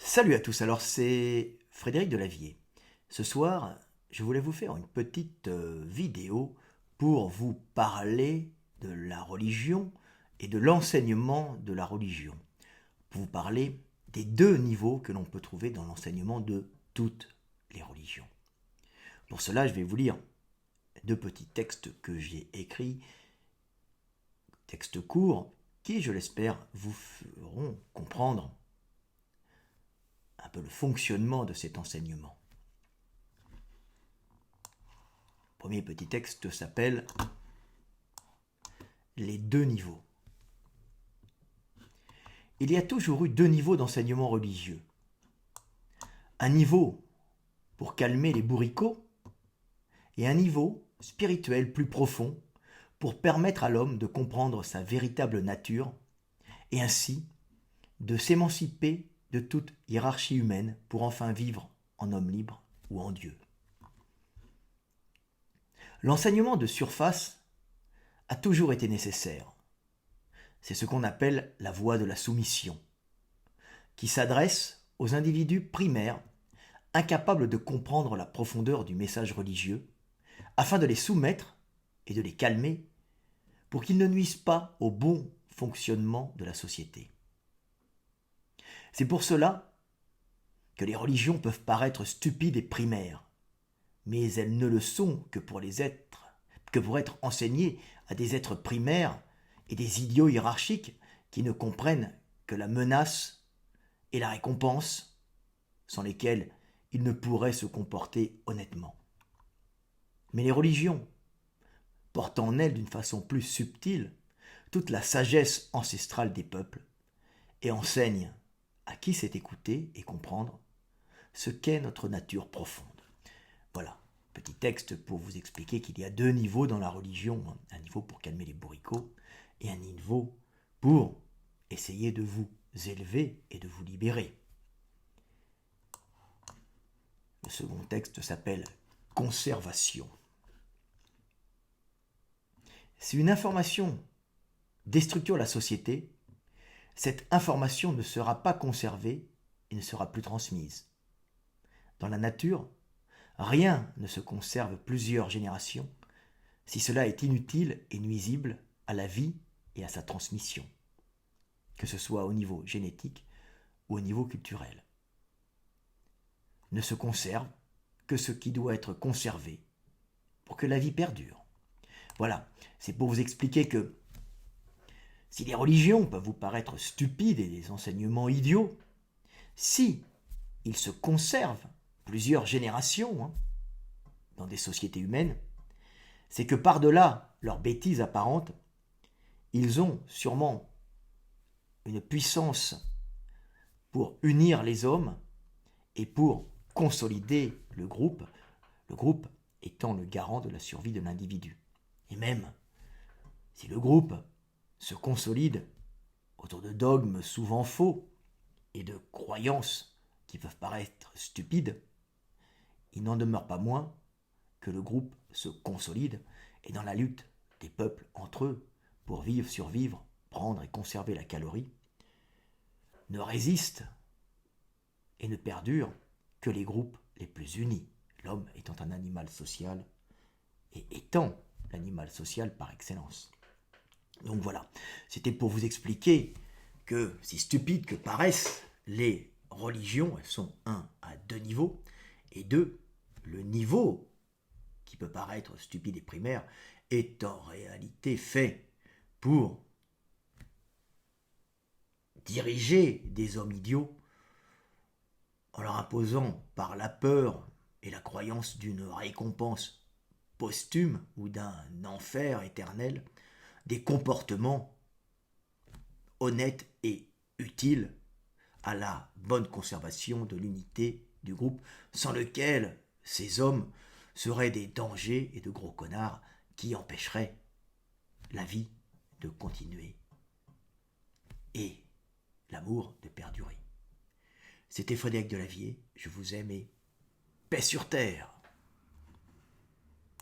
Salut à tous, alors c'est Frédéric Delavier. Ce soir, je voulais vous faire une petite vidéo pour vous parler de la religion et de l'enseignement de la religion. Pour vous parler des deux niveaux que l'on peut trouver dans l'enseignement de toutes les religions. Pour cela, je vais vous lire deux petits textes que j'ai écrits, textes courts, qui, je l'espère, vous feront comprendre un peu le fonctionnement de cet enseignement. Le premier petit texte s'appelle Les deux niveaux. Il y a toujours eu deux niveaux d'enseignement religieux. Un niveau pour calmer les bourricots et un niveau spirituel plus profond pour permettre à l'homme de comprendre sa véritable nature et ainsi de s'émanciper de toute hiérarchie humaine pour enfin vivre en homme libre ou en Dieu. L'enseignement de surface a toujours été nécessaire. C'est ce qu'on appelle la voie de la soumission, qui s'adresse aux individus primaires incapables de comprendre la profondeur du message religieux, afin de les soumettre et de les calmer pour qu'ils ne nuisent pas au bon fonctionnement de la société. C'est pour cela que les religions peuvent paraître stupides et primaires, mais elles ne le sont que pour être enseignées à des êtres primaires et des idiots hiérarchiques qui ne comprennent que la menace et la récompense, sans lesquelles ils ne pourraient se comporter honnêtement. Mais les religions portent en elles d'une façon plus subtile toute la sagesse ancestrale des peuples et enseignent à qui sait écouter et comprendre ce qu'est notre nature profonde. Voilà, petit texte pour vous expliquer qu'il y a deux niveaux dans la religion, un niveau pour calmer les bourricots et un niveau pour essayer de vous élever et de vous libérer. Le second texte s'appelle Conservation. Si une information déstructure la société, cette information ne sera pas conservée et ne sera plus transmise. Dans la nature, rien ne se conserve plusieurs générations si cela est inutile et nuisible à la vie et à sa transmission, que ce soit au niveau génétique ou au niveau culturel. Ne se conserve que ce qui doit être conservé pour que la vie perdure. Voilà, c'est pour vous expliquer que si les religions peuvent vous paraître stupides et des enseignements idiots, si ils se conservent plusieurs générations dans des sociétés humaines, c'est que par-delà leurs bêtises apparentes, ils ont sûrement une puissance pour unir les hommes et pour consolider le groupe étant le garant de la survie de l'individu. Et même si le groupe se consolide autour de dogmes souvent faux et de croyances qui peuvent paraître stupides, il n'en demeure pas moins que le groupe se consolide et dans la lutte des peuples entre eux pour vivre, survivre, prendre et conserver la calorie, ne résiste et ne perdure que les groupes les plus unis, l'homme étant un animal social et étant l'animal social par excellence. Donc voilà, c'était pour vous expliquer que, si stupides que paraissent les religions, elles sont à deux niveaux, et deux, le niveau qui peut paraître stupide et primaire est en réalité fait pour diriger des hommes idiots en leur imposant par la peur et la croyance d'une récompense posthume ou d'un enfer éternel des comportements honnêtes et utiles à la bonne conservation de l'unité du groupe, sans lequel ces hommes seraient des dangers et de gros connards qui empêcheraient la vie de continuer et l'amour de perdurer. C'était Frédéric Delavier, je vous aime et paix sur terre.